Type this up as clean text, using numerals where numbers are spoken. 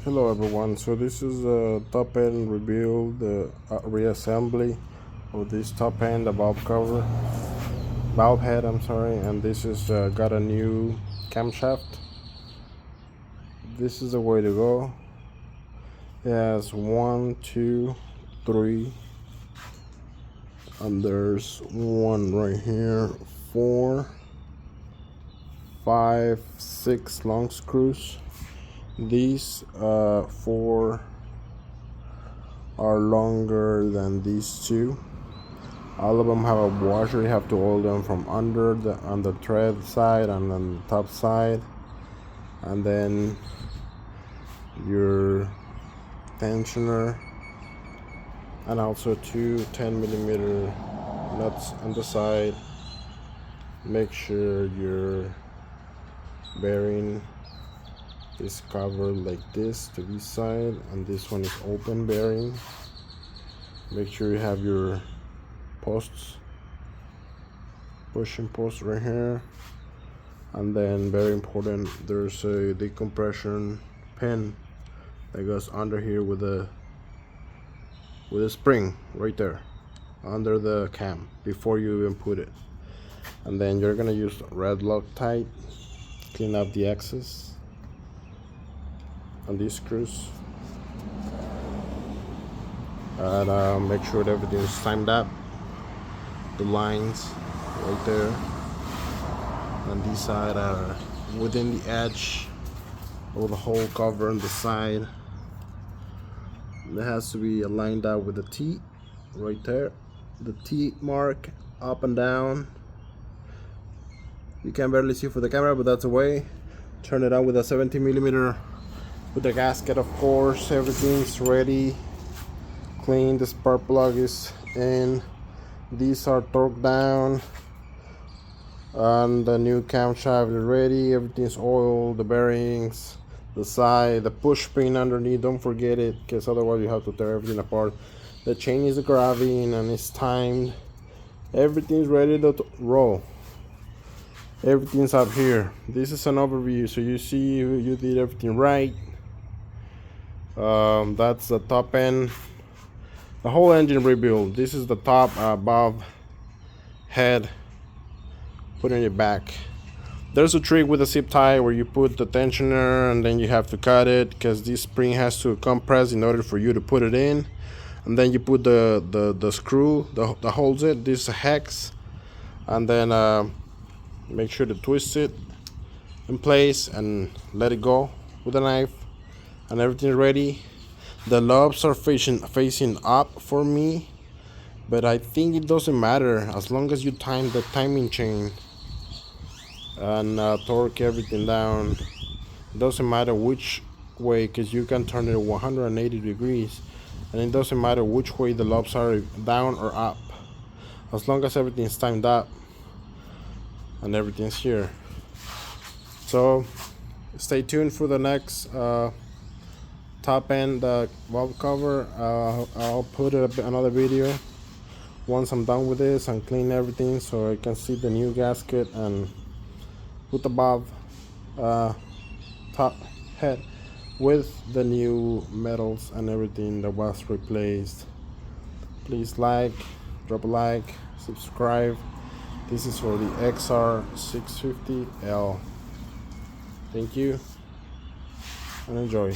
Hello everyone, so this is a top end rebuild, the reassembly of this top end, the valve head, I'm sorry, and this is got a new camshaft. This is the way to go. It has 1, 2, 3, and there's one right here, 4, 5, 6 long screws. These 4 are longer than these 2. All of them have a washer. You have to hold them from under on the thread side and on the top side, and then your tensioner, and also 2 10mm nuts on the side. Make sure your bearing is covered like this to this side, and this one is open bearing. Make sure you have your posts, pushing post right here, and then very important, there's a decompression pin that goes under here with a spring right there under the cam before you even put it. And then you're gonna use red Loctite, clean up the excess on these screws, and make sure that everything is timed up, the lines right there on this side are within the edge of the hole cover on the side. It has to be lined up with the T right there, the T mark up and down. You can barely see for the camera, but that's the way. Turn it on with a 70mm with the gasket, of course. Everything's ready, clean. The spark plug is in. These are torqued down, and the new camshaft is ready. Everything's oiled, the bearings, the side, the push pin underneath, don't forget it, because otherwise you have to tear everything apart. The chain is grabbing and it's timed. Everything's ready to roll. Everything's up here. This is an overview, so you see you did everything right. That's the top end, the whole engine rebuild. This is the top valve head, putting it back. There's a trick with a zip tie where you put the tensioner and then you have to cut it, because this spring has to compress in order for you to put it in, and then you put the screw that holds it. This is a hex, and then make sure to twist it in place and let it go with a knife, and everything's ready. The lobes are facing up for me, but I think it doesn't matter as long as you time the timing chain and torque everything down. It doesn't matter which way, because you can turn it 180 degrees, and it doesn't matter which way the lobes are, down or up, as long as everything's timed up and everything's here. So stay tuned for the next top end valve cover. I'll put another video once I'm done with this and clean everything, so I can see the new gasket and put the valve top head with the new metals and everything that was replaced. Please drop a like, subscribe. This is for the XR650L. Thank you and enjoy.